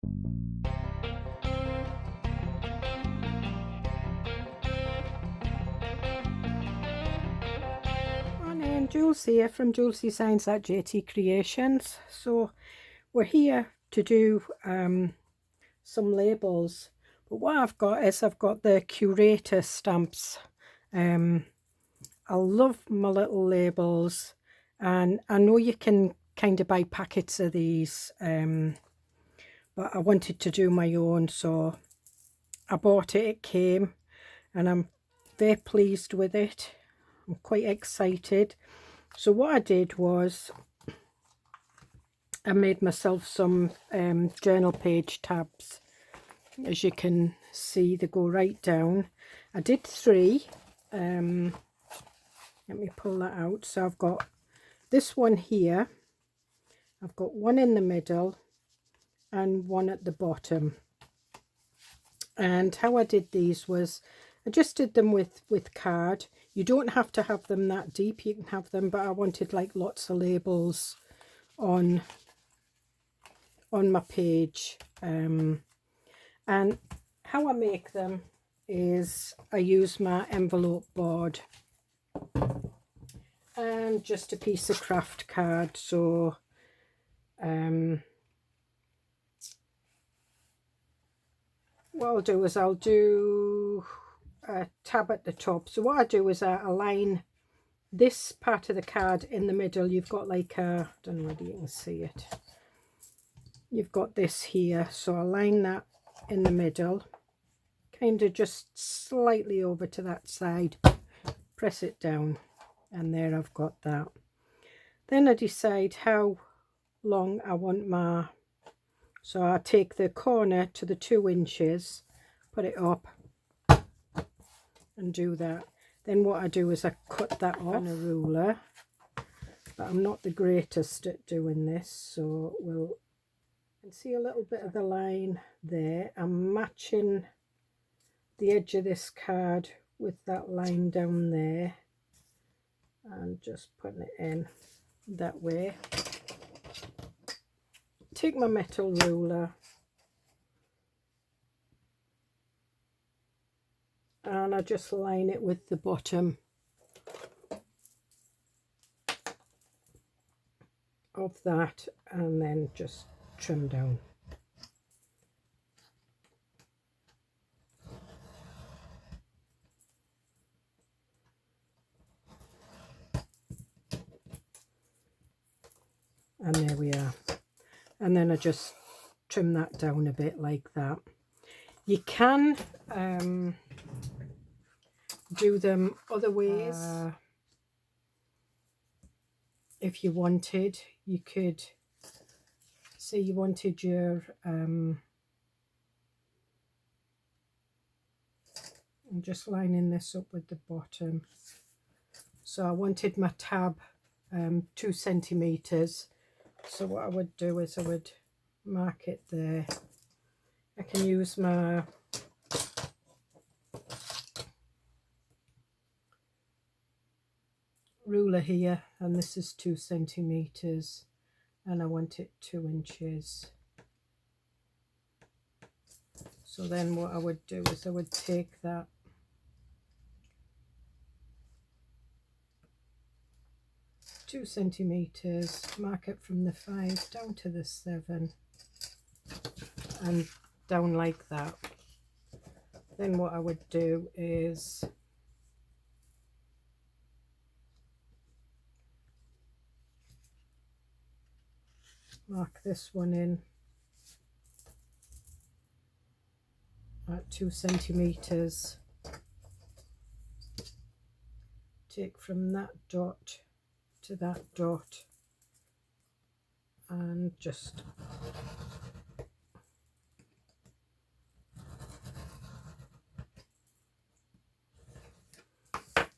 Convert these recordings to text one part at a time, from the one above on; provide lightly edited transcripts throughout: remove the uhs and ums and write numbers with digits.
Morning, Jules here from Joolsedesigns at JT Creations. So we're here to do some labels, but what I've got is I've got the curator stamps. I love my little labels, and I know you can kind of buy packets of these, but I wanted to do my own, so I bought it. It came and I'm very pleased with it. I'm quite excited. So what I did was I made myself some journal page tabs. As you can see, they go right down. I did 3. Let me pull that out. So I've got this one here, I've got one in the middle and one at the bottom. And how I did these was I just did them with card. You don't have to have them that deep, you can have them, but I wanted like lots of labels on my page. And how I make them is I use my envelope board and just a piece of craft card. So what I'll do is I'll do a tab at the top. So what I do is I align this part of the card in the middle. You've got like a, I don't know whether you can see it, you've got this here, so I line that in the middle, kind of just slightly over to that side, press it down, and there I've got that. Then I decide how long I want my, so I take the corner to the 2 inches, put it up and do that. Then what I do is I cut that off on a ruler, but I'm not the greatest at doing this, so we'll see a little bit of the line there. I'm matching the edge of this card with that line down there and just putting it in that way. Take my metal ruler and I just line it with the bottom of that and then just trim down. And there we are. And then I just trim that down a bit like that. You can do them other ways. If you wanted, you could say you wanted your I'm just lining this up with the bottom. So I wanted my tab 2 centimeters. So what I would do is I would mark it there. I can use my ruler here, and this is 2 centimeters, and I want it 2 inches. So then what I would do is I would take that two centimeters, mark it from the 5 down to the 7 and down like that. Then what I would do is mark this one in at 2 centimeters, take from that dot to that dot and just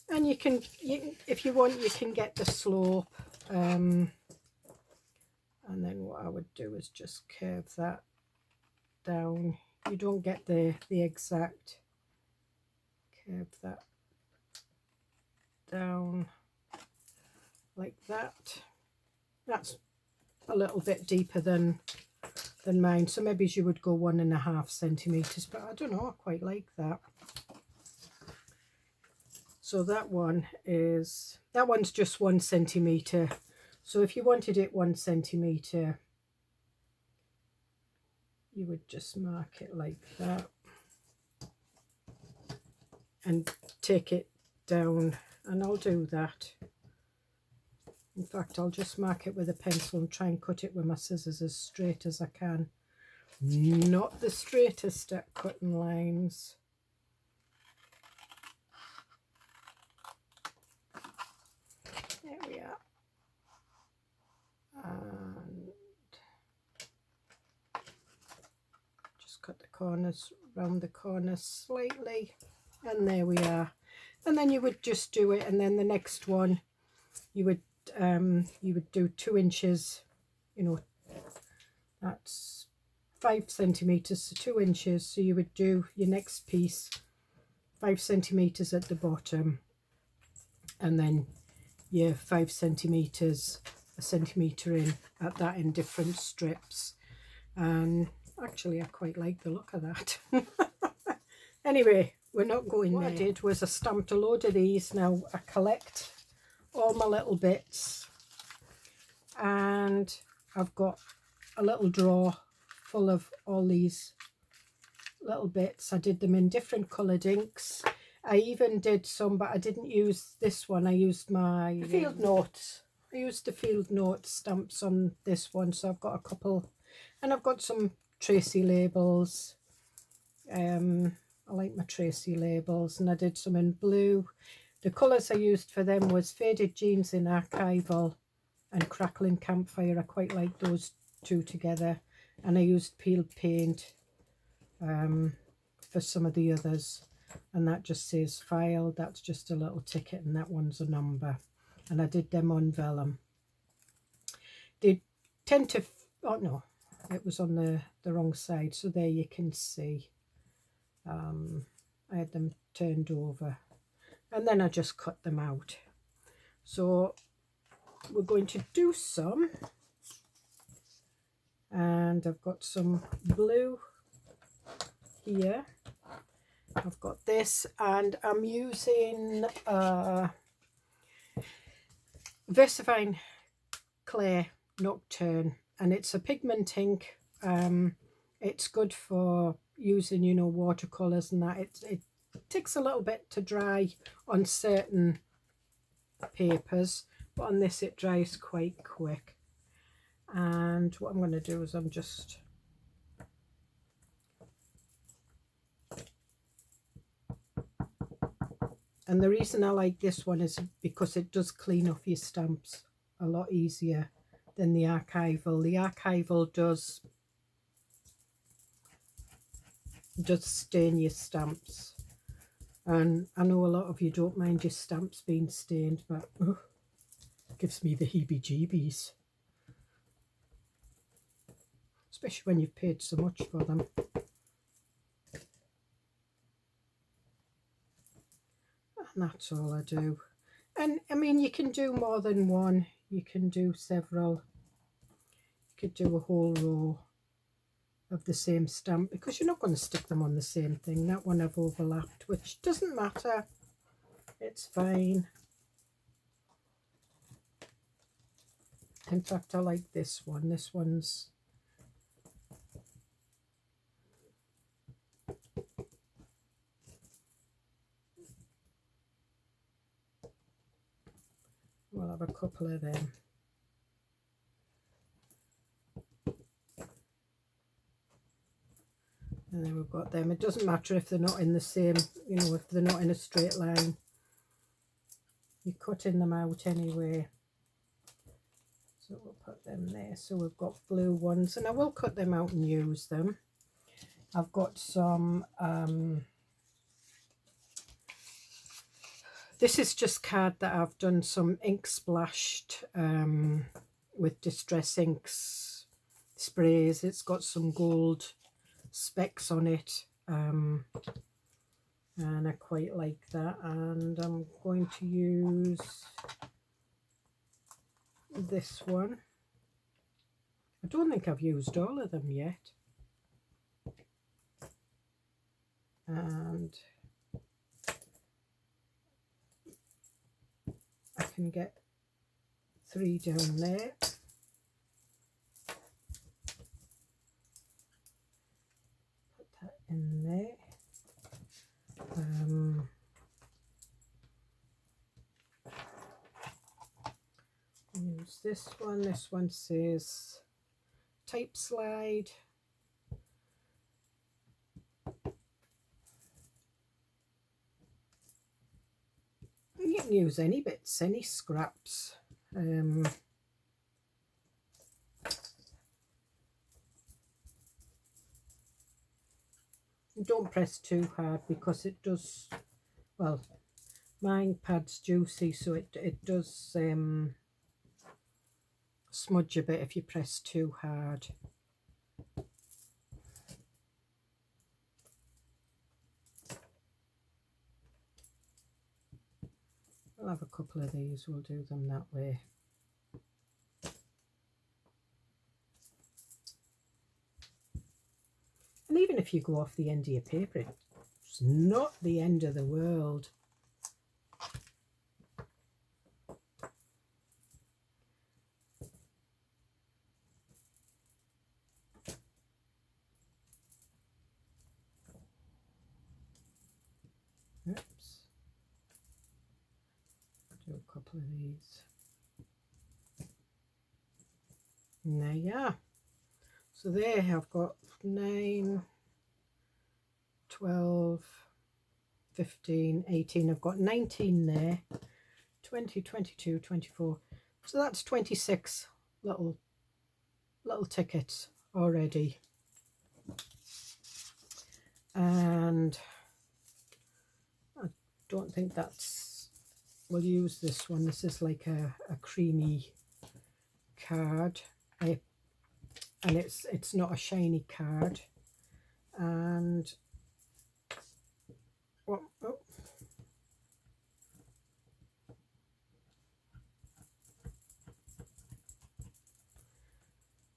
and you can if you want, you can get the slope, and then what I would do is just curve that down. You don't get the exact, curve that down like that. That's a little bit deeper than than mine. So maybe you would go 1.5 centimetres, but I don't know, I quite like that. So that one's just 1 centimetre. So if you wanted it 1 centimetre, you would just mark it like that and take it down, and I'll do that. In fact, I'll just mark it with a pencil and try and cut it with my scissors as straight as I can. Not the straightest at cutting lines. There we are. And just cut the corners, round the corners slightly, and there we are. And then you would just do it, and then the next one you would do 2 inches, you know, that's 5 centimetres, so 2 inches. So you would do your next piece 5 centimetres at the bottom, and then your 5 centimetres, a centimetre in at that in different strips. And actually I quite like the look of that. Anyway, we're not going there. What I did was I stamped a load of these. Now I collect all my little bits, and I've got a little drawer full of all these little bits. I did them in different coloured inks. I even did some, but I didn't use this one. I used my field notes. I used the field note stamps on this one, so I've got a couple, and I've got some Tracy labels. I like my Tracy labels, and I did some in blue. The colours I used for them was Faded Jeans in Archival and Crackling Campfire. I quite like those two together. And I used peeled paint for some of the others. And that just says file. That's just a little ticket, and that one's a number. And I did them on vellum. They tend to... oh no, it was on the wrong side. So there you can see. I had them turned over. And then I just cut them out. So we're going to do some. And I've got some blue here. I've got this, and I'm using VersaFine Clay Nocturne, and it's a pigment ink. It's good for using, you know, watercolours and that. It takes a little bit to dry on certain papers, but on this it dries quite quick. And what I'm going to do is I'm just and the reason I like this one is because it does clean off your stamps a lot easier than the Archival. The Archival does stain your stamps, and I know a lot of you don't mind your stamps being stained, but it gives me the heebie-jeebies, especially when you've paid so much for them. And that's all I do. And I mean, you can do more than one, you can do several. You could do a whole row of the same stamp, because you're not going to stick them on the same thing. That one I've overlapped, which doesn't matter, it's fine. In fact, I like this one. This one's we'll have a couple of them. And then we've got them. It doesn't matter if they're not in the same, you know, if they're not in a straight line. You're cutting them out anyway. So we'll put them there. So we've got blue ones, and I will cut them out and use them. I've got some, this is just card that I've done some ink splashed with Distress Inks sprays. It's got some gold specks on it, and I quite like that. And I'm going to use this one. I don't think I've used all of them yet. And I can get 3 down there. Put that in there. Use this one. This one says type slide. You can use any bits, any scraps. Don't press too hard because it does, well, mine pad's juicy, so it does smudge a bit if you press too hard. I'll have a couple of these, we'll do them that way. And even if you go off the end of your paper, it's not the end of the world. Oops. Do a couple of these. And there you are. So there I've got 9, 12, 15, 18. I've got 19 there. 20, 22, 24. So that's 26 little tickets already. And I don't think that's, we'll use this one. This is like a creamy card. And it's not a shiny card. And oh.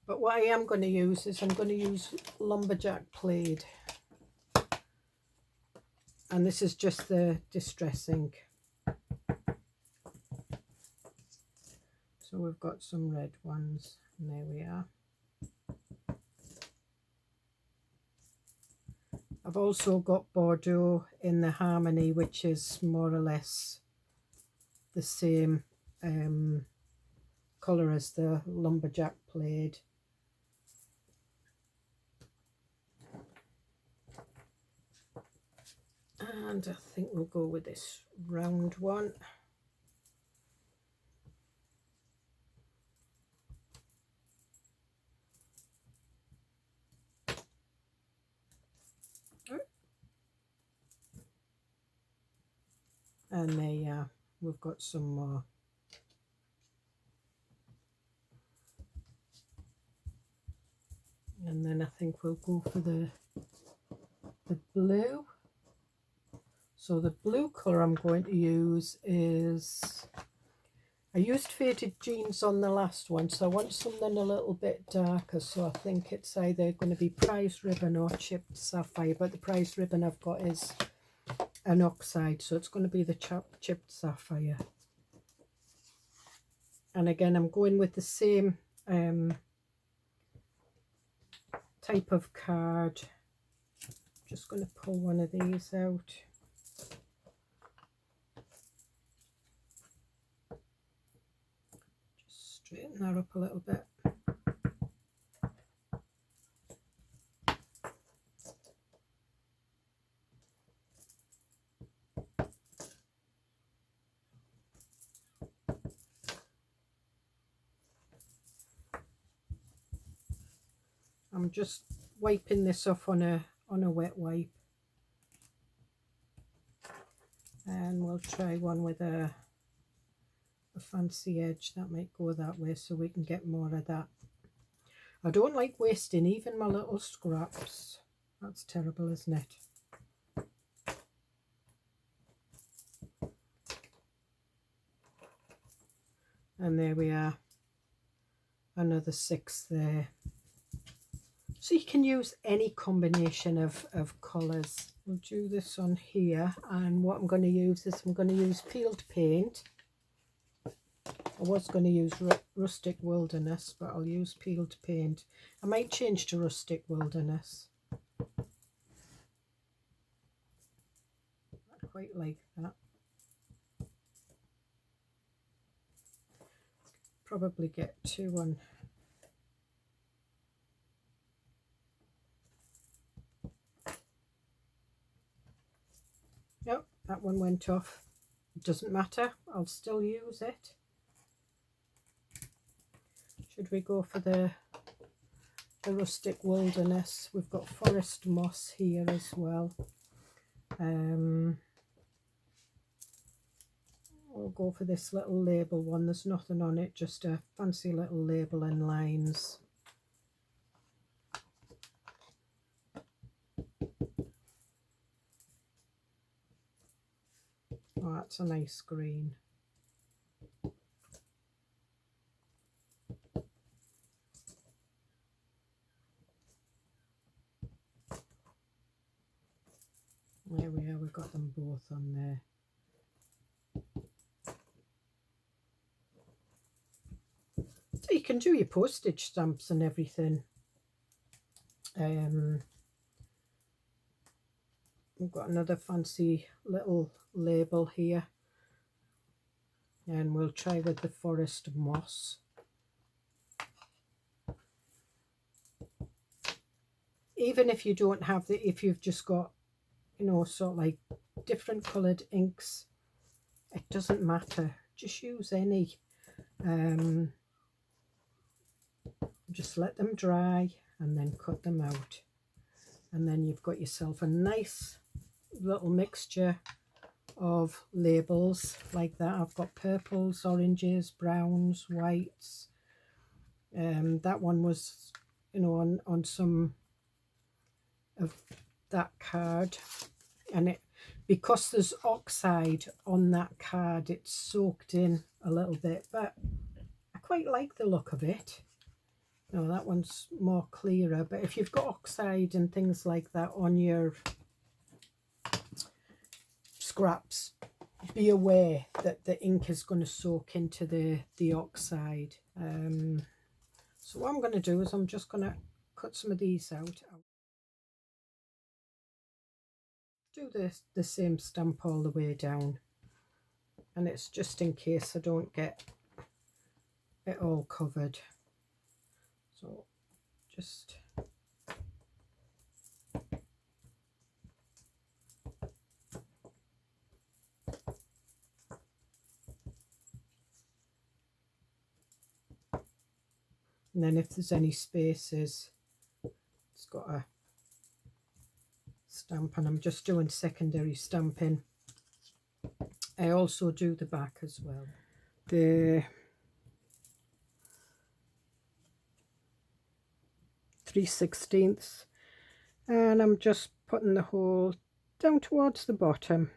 But what I am going to use is I'm going to use lumberjack plaid, and this is just the distress ink. So we've got some red ones, and there we are. I've also got Bordeaux in the Harmony, which is more or less the same colour as the lumberjack plaid. And I think we'll go with this round one. And there, we've got some more. And then I think we'll go for the blue. So the blue colour I'm going to use is, I used Faded Jeans on the last one, so I want something a little bit darker. So I think it's either going to be Prize Ribbon or Chipped Sapphire, but the Prize Ribbon I've got is an oxide, so it's going to be the Chipped Sapphire. And again, I'm going with the same type of card. Just going to pull one of these out. Just straighten that up a little bit. I'm just wiping this off on a wet wipe, and we'll try one with a fancy edge that might go that way, so we can get more of that. I don't like wasting even my little scraps. That's terrible, isn't it? And there we are. another 6 there. So you can use any combination of colours. We'll do this on here, and what I'm going to use is I'm going to use peeled paint. I was going to use Rustic Wilderness, but I'll use peeled paint. I might change to Rustic Wilderness. I quite like that. Probably get 2 on. Yep, that one went off. It doesn't matter, I'll still use it. Should we go for the Rustic Wilderness? We've got Forest Moss here as well. We'll go for this little label one. There's nothing on it, just a fancy little label and lines. Oh, that's a nice green. There we are, we've got them both on there. So you can do your postage stamps and everything. We've got another fancy little label here. And we'll try with the Forest Moss. Even if you don't have the, if you've just got, you know, sort of like different coloured inks, it doesn't matter. Just use any. Just let them dry and then cut them out. And then you've got yourself a nice little mixture of labels like that. I've got purples, oranges, browns, whites. That one was, you know, on some of that card, and it, because there's oxide on that card, it's soaked in a little bit, but I quite like the look of it. No, that one's more clearer, but if you've got oxide and things like that on your scraps, be aware that the ink is going to soak into the oxide. So what I'm going to do is I'm just going to cut some of these out. Do the same stamp all the way down, and it's just in case I don't get it all covered. So just and then if there's any spaces, it's got a stamp, and I'm just doing secondary stamping. I also do the back as well. The 3/16, and I'm just putting the hole down towards the bottom.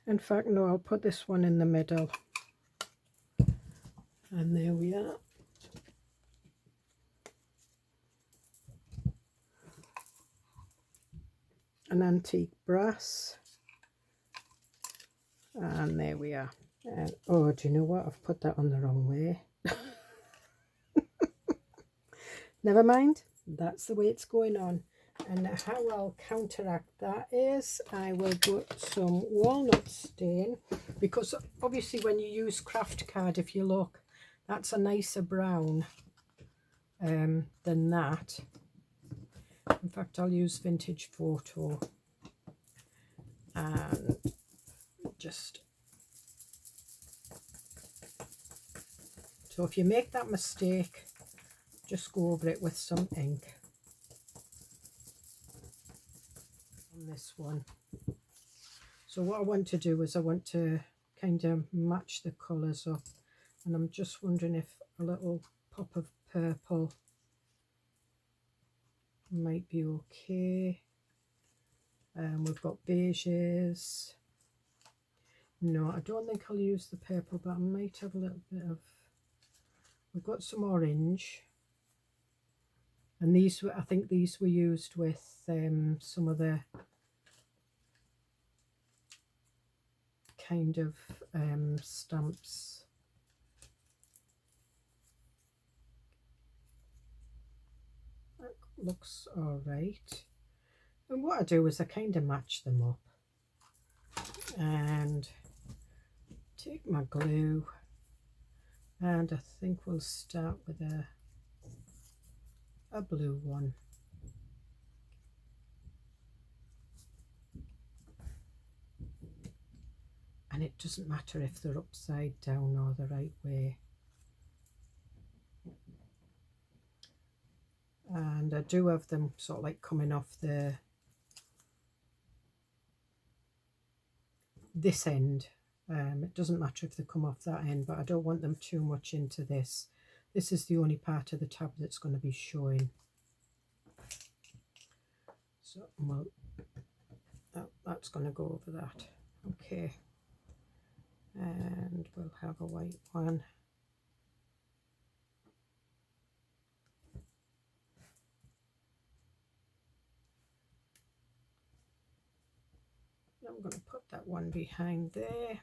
In fact, no, I'll put this one in the middle, and there we are. An antique brass, and there we are. And oh, do you know what, I've put that on the wrong way. Never mind, that's the way it's going on. And how I'll counteract that is I will put some walnut stain, because obviously when you use craft card, if you look, that's a nicer brown than that. In fact, I'll use Vintage Photo, and just, so if you make that mistake, just go over it with some ink on this one. So what I want to do is I want to kind of match the colours up, and I'm just wondering if a little pop of purple might be okay. We've got beiges. No, I don't think I'll use the purple, but I might have a little bit of, we've got some orange, and these were, I think these were used with some of the kind of stamps. That looks all right. And what I do is I kind of match them up and take my glue, and I think we'll start with a blue one. And it doesn't matter if they're upside down or the right way. And I do have them sort of like coming off this end. It doesn't matter if they come off that end, but I don't want them too much into this. This is the only part of the tab that's going to be showing. So well, that's going to go over that. Okay. And we'll have a white one. I'm going to put that one behind there.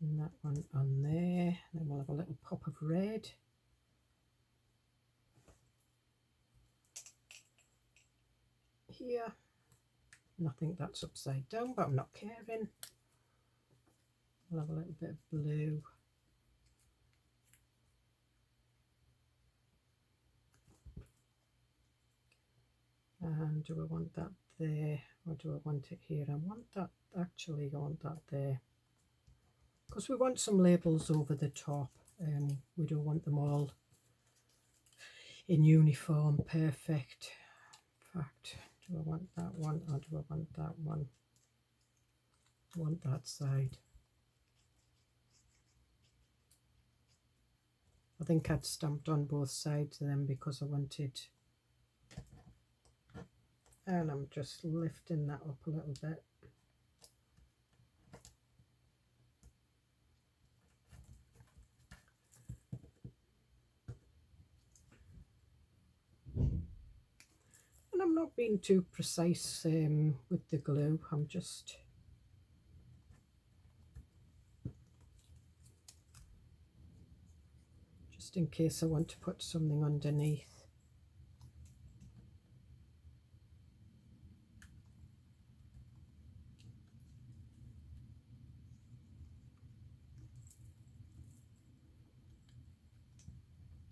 And that one on there. Then we'll have a little pop of red. Here. And I think that's upside down, but I'm not caring. We'll have a little bit of blue. And do I want that there, or do I want it here? I want that, actually I want that there. Because we want some labels over the top. We don't want them all in uniform, perfect. In fact, do I want that one or do I want that one? I want that side. I think I'd stamped on both sides of them because I wanted, and I'm just lifting that up a little bit. And I'm not being too precise with the glue, I'm just in case I want to put something underneath.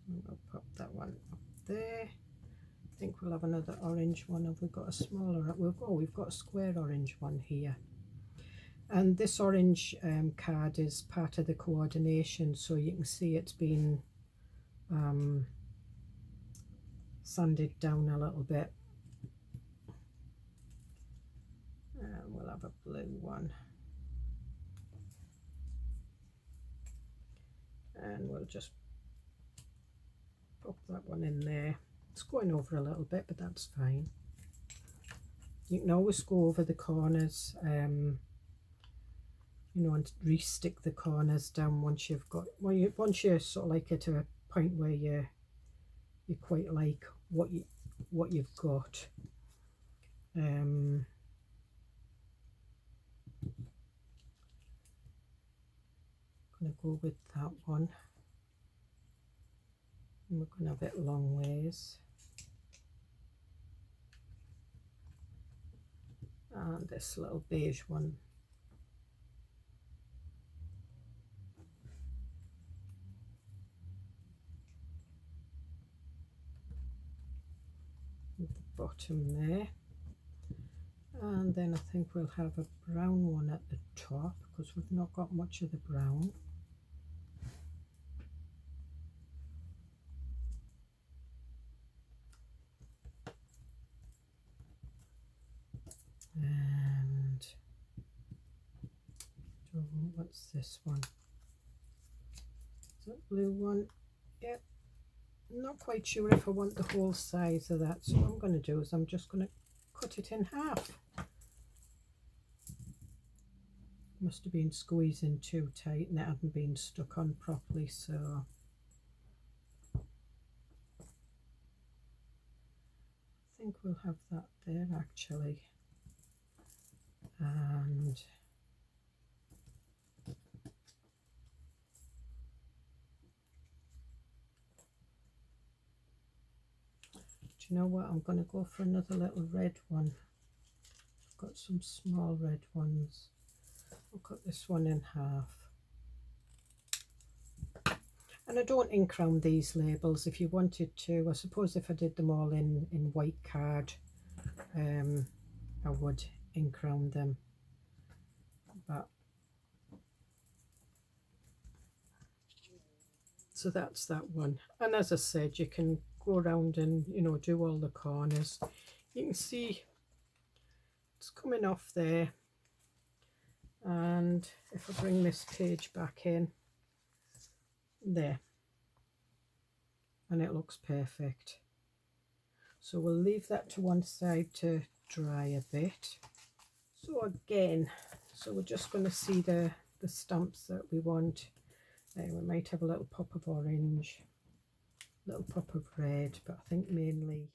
And I'll pop that one up there. I think we'll have another orange one. Have we got a smaller? We've got a square orange one here. And this orange card is part of the coordination, so you can see it's been sanded down a little bit. And we'll have a blue one. And we'll just pop that one in there. It's going over a little bit, but that's fine. You can always go over the corners, you know, and re-stick the corners down once you've got, once you're sort of like at a point where you quite like what you've got. Gonna go with that one. And we're gonna have it long ways. And this little beige one. At the bottom there. And then I think we'll have a brown one at the top because we've not got much of the brown. And what's this one? Is that blue one? Yep. I'm not quite sure if I want the whole size of that, so what I'm going to do is I'm just going to cut it in half. must have been squeezing too tight and it hadn't been stuck on properly, so I think we'll have that there actually. And do you know what, I'm going to go for another little red one. I've got some small red ones. I'll cut this one in half. And I don't ink round these labels. If you wanted to, I suppose if I did them all in white card, I would ink round them. But so that's that one. And as I said, you can go around and, you know, do all the corners. You can see it's coming off there. And if I bring this page back in, there, and it looks perfect. So we'll leave that to one side to dry a bit. So again, so we're just going to see the stamps that we want. We might have a little pop of orange, a little pop of red, but I think mainly.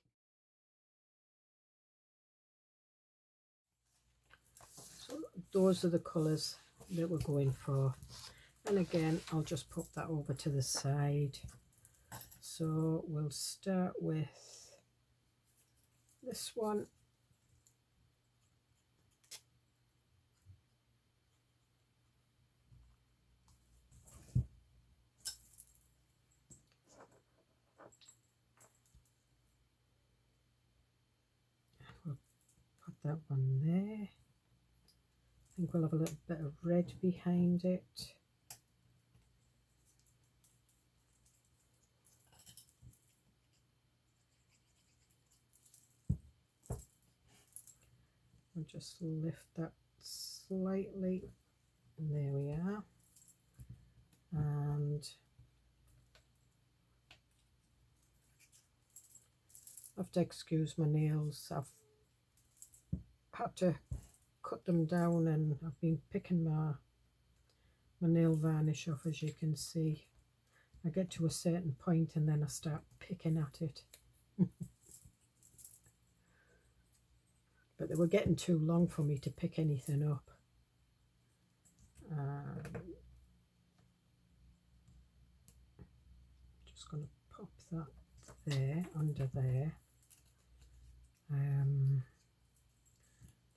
So those are the colours that we're going for. And again, I'll just pop that over to the side. So we'll start with this one. We'll put that one there. I think we'll have a little bit of red behind it. I'll just lift that slightly, and there we are. And I have to excuse my nails. I've had to cut them down and I've been picking my nail varnish off, as you can see. I get to a certain point and then I start picking at it. But they were getting too long for me to pick anything up. Just going to pop that there, under there. I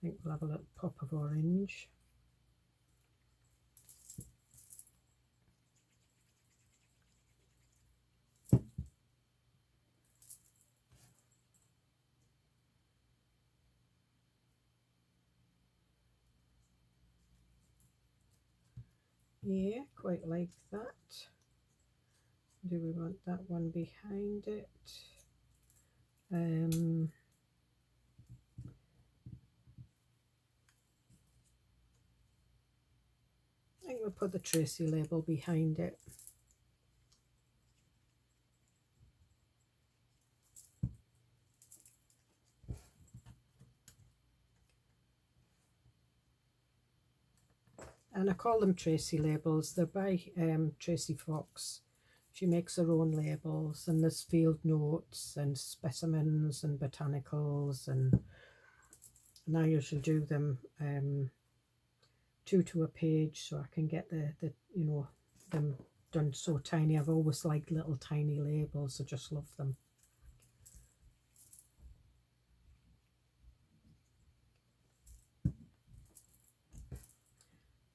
think we'll have a little pop of orange. Yeah, quite like that. Do we want that one behind it? I think we'll put the Tracy label behind it. And I call them Tracy labels. They're by Tracy Fox. She makes her own labels, and there's field notes and specimens and botanicals, and I usually do them 2 to a page, so I can get the you know, them done so tiny. I've always liked little tiny labels. I just love them.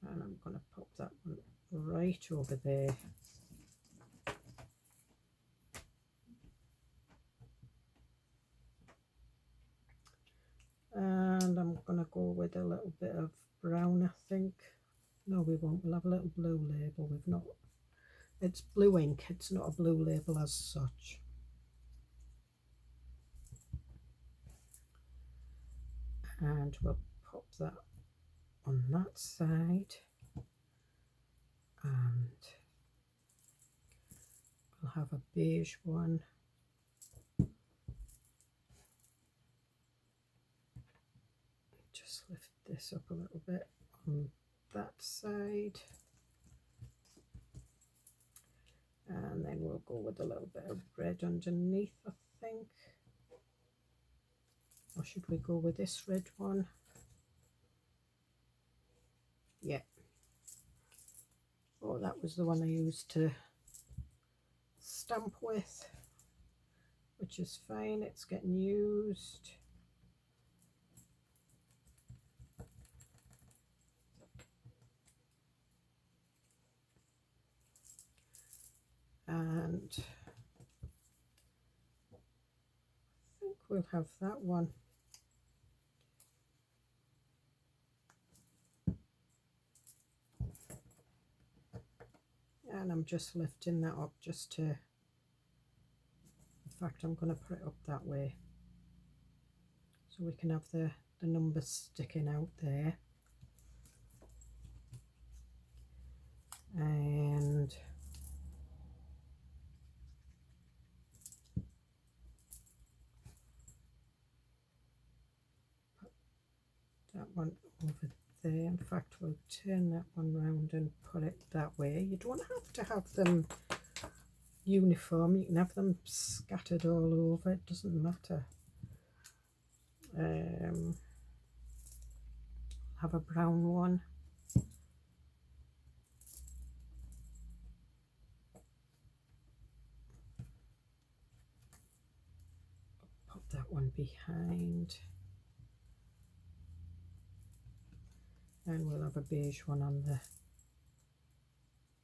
And I'm going to pop that one right over there. And I'm going to go with a little bit of brown, I think. No, we won't. We'll have a little blue label. We've not, it's blue ink. It's not a blue label as such. And we'll pop that on that side. And we'll have a beige one. Just lift this up a little bit on that side. And then we'll go with a little bit of red underneath, I think. Or should we go with this red one? Yeah. Oh, that was the one I used to stamp with, which is fine, it's getting used. And I think we'll have that one. And I'm just lifting that up just to, in fact I'm going to put it up that way so we can have the numbers sticking out there. And put that one over there. In fact, we'll turn that one round and put it that way. You don't have to have them uniform, you can have them scattered all over, it doesn't matter. Have a brown one. Pop that one behind. And we'll have a beige one on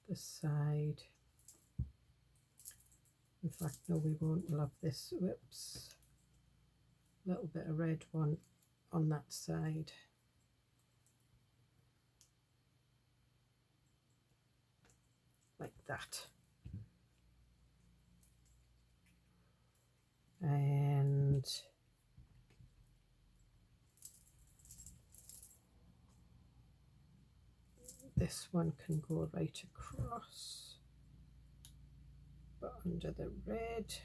the side. In fact, no, we won't. We'll have this, whoops, little bit of red one on that side. Like that. And this one can go right across, but under the red.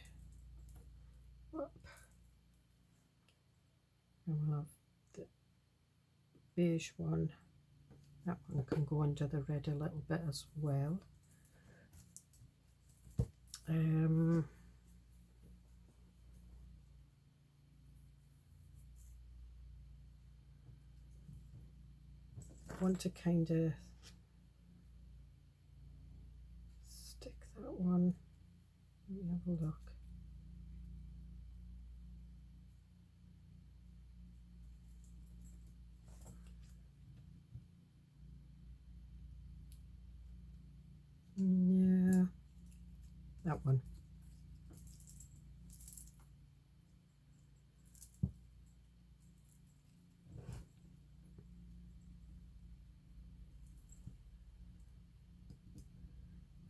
Whoop. And we'll have the beige one. That one can go under the red a little bit as well. I want to kind of stick that one. Let me have a look. Yeah, that one.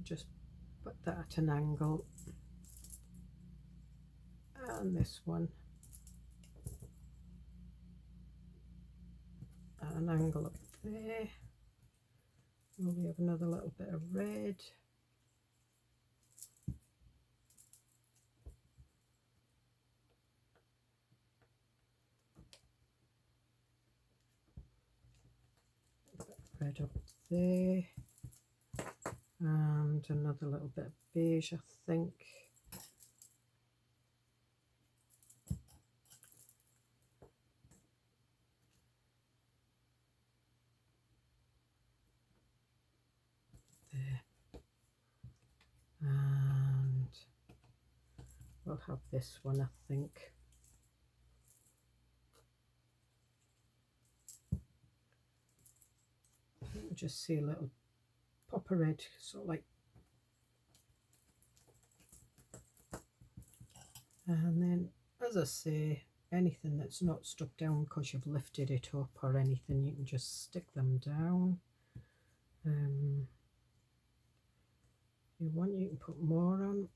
Just put that at an angle, and this one at an angle up there. And we have another little bit of red. A bit of red up there. And another little bit of beige, I think. There. And we'll have this one, I think. You just see a little pop of red, sort of like, and then as I say, anything that's not stuck down because you've lifted it up or anything, you can just stick them down. You want, you can put more on,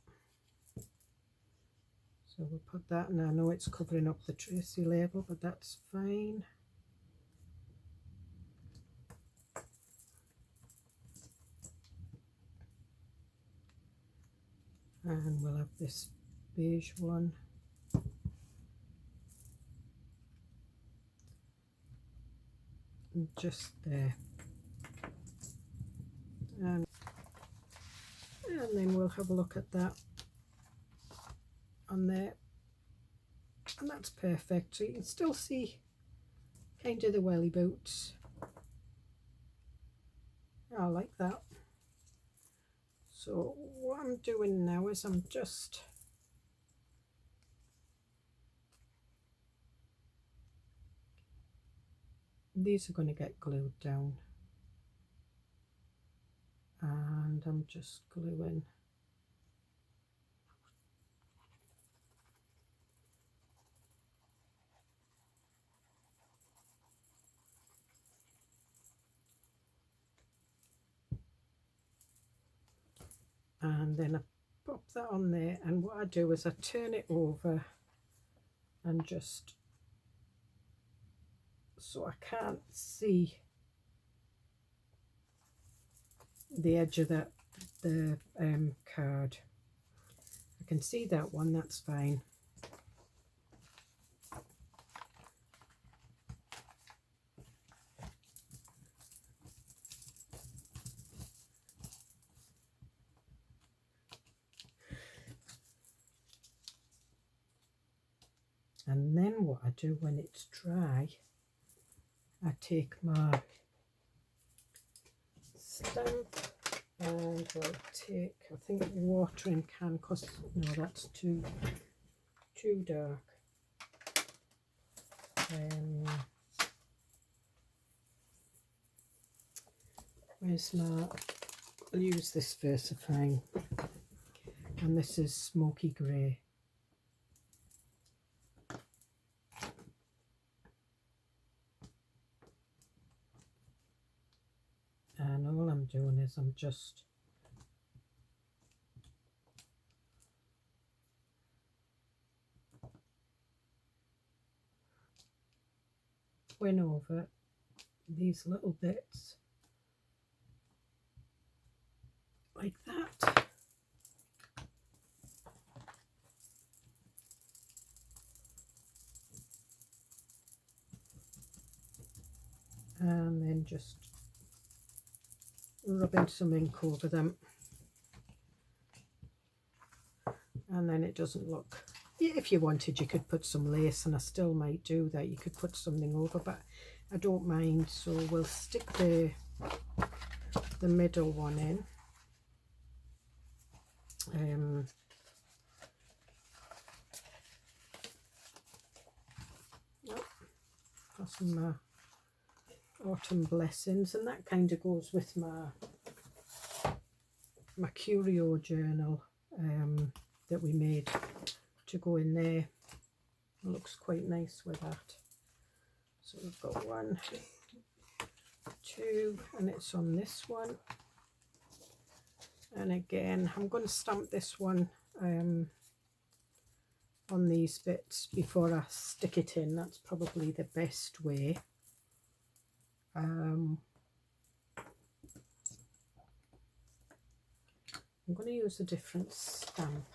so we'll put that, and I know it's covering up the Tracy label, but that's fine. And we'll have this beige one. And just there. And then we'll have a look at that on there, and that's perfect. So you can still see kind of the welly boots. I like that. So what I'm doing now is I'm just these are going to get glued down, and I'm just gluing and then I pop that on there, and what I do is I turn it over and just so I can't see the edge of the card. I can see that one, that's fine. And then what I do when it's dry, I take my stamp and I'll take, I think, watering can, because no, that's too dark. Where's my, I'll use this versifying, and this is smoky grey. And all I'm doing is I'm just going over these little bits like that. And then just rubbing some ink over them, and then it doesn't look, if you wanted you could put some lace, and I still might do that, you could put something over, but I don't mind. So we'll stick the middle one in. Got some autumn blessings, and that kind of goes with my curio journal that we made to go in there. It looks quite nice with that. So we've got 1, 2, and it's on this one. And again, I'm going to stamp this one on these bits before I stick it in. That's probably the best way. I'm going to use a different stamp.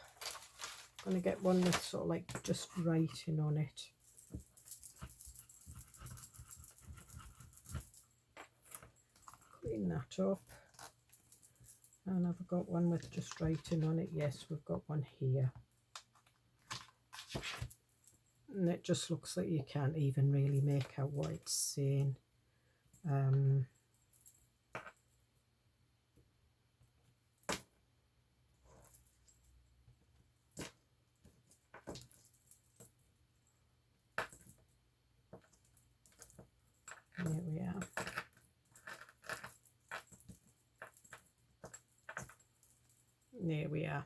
I'm going to get one with sort of like just writing on it. Clean that up. And I've got one with just writing on it. Yes, we've got one here. And it just looks like you can't even really make out what it's saying. There we are. There we are.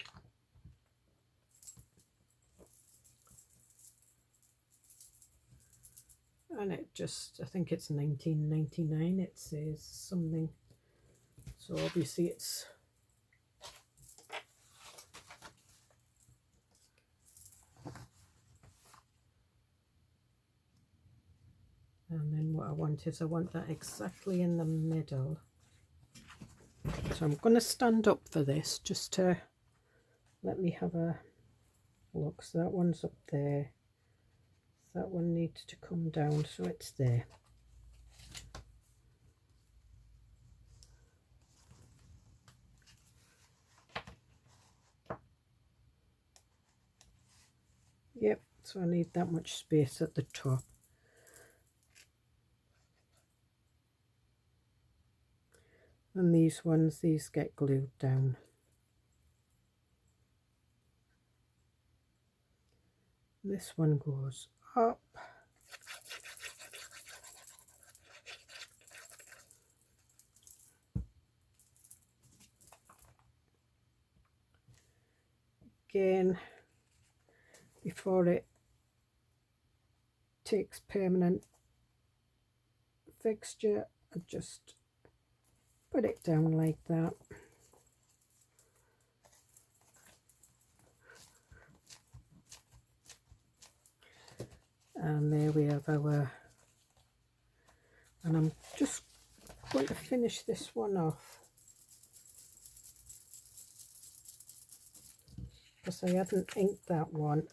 And it just, I think it's 1999, it says something. So obviously it's and then what I want is I want that exactly in the middle. So I'm going to stand up for this just to let me have a look. So that one's up there. That one needs to come down so it's there. so I need that much space at the top. And these ones, these get glued down. This one goes up. Again, before it takes permanent fixture, I just put it down like that. And there we have our, and I'm just going to finish this one off because I hadn't inked that one.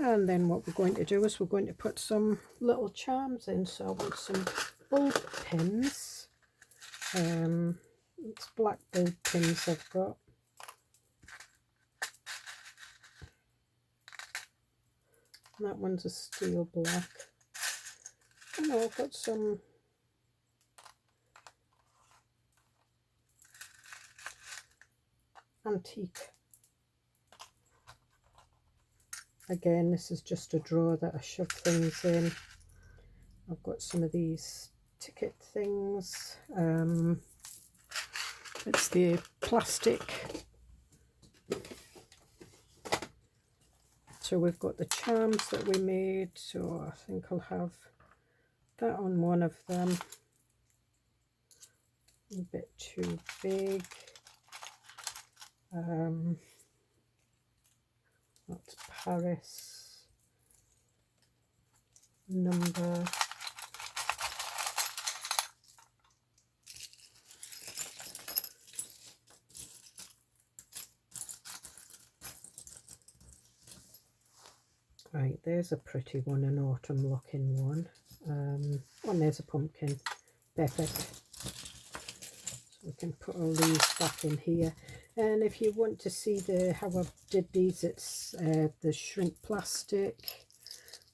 And then what we're going to do is we're going to put some little charms in. So I want some bulb pins. It's black bulb pins I've got. And that one's a steel black. And I've got some antique. Again, this is just a drawer that I shove things in. I've got some of these ticket things. It's the plastic. So we've got the charms that we made. So I think I'll have that on one of them. A bit too big. That's Paris number. Right, there's a pretty one, an autumn looking one. And there's a pumpkin. Perfect. So we can put all these back in here. And if you want to see how I did these, it's the shrink plastic.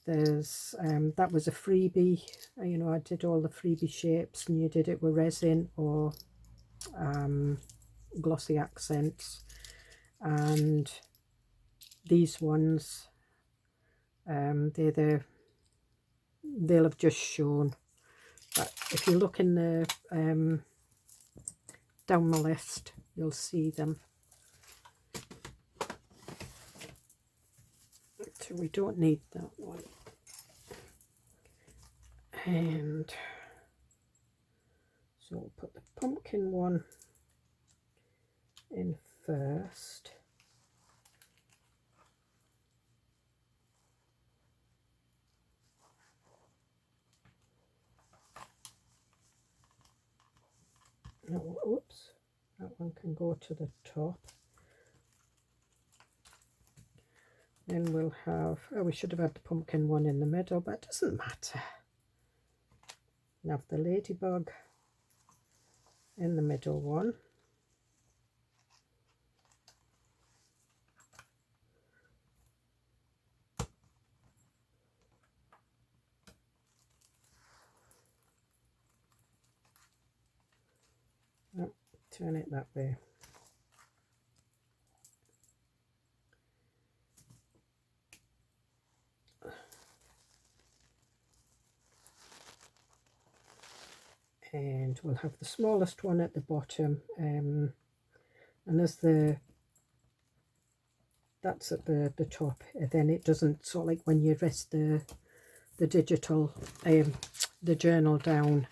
There's that was a freebie. You know, I did all the freebie shapes, and you did it with resin or glossy accents. And these ones, they'll have just shown. But if you look in the down the list, you'll see them. So we don't need that one. And so we'll put the pumpkin one in first. Oh, oops, that one can go to the top. Then we'll have, oh, we should have had the pumpkin one in the middle, but it doesn't matter. We'll have the ladybug in the middle one. Oh, turn it that way. And we'll have the smallest one at the bottom, and as that's at the top, and then it doesn't, sort of like when you rest the digital the journal down,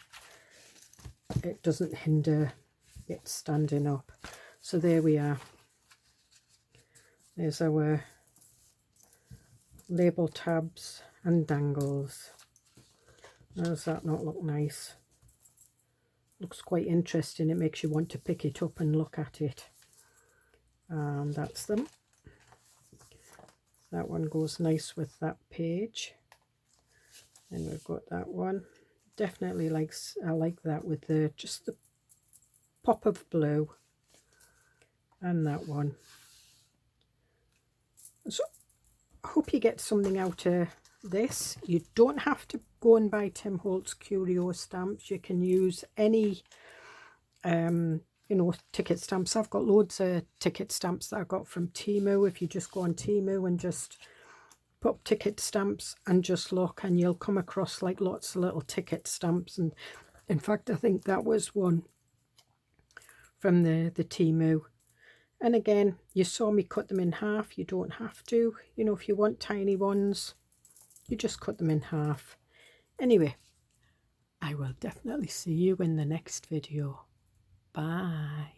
it doesn't hinder it standing up. So there we are. There's our label tabs and dangles. Does that not look nice? Looks quite interesting. It makes you want to pick it up and look at it. And that's them. That one goes nice with that page. And we've got that one. Definitely I like that with the just the pop of blue. And that one. So I hope you get something out of this. You don't have to go and buy Tim Holtz curio stamps. You can use any you know, ticket stamps. I've got loads of ticket stamps that I got from Temu. If you just go on Temu and just put up ticket stamps and just look, and you'll come across like lots of little ticket stamps. And in fact, I think that was one from the Temu. And again, you saw me cut them in half. You don't have to, you know, if you want tiny ones, you just cut them in half. Anyway, I will definitely see you in the next video. Bye.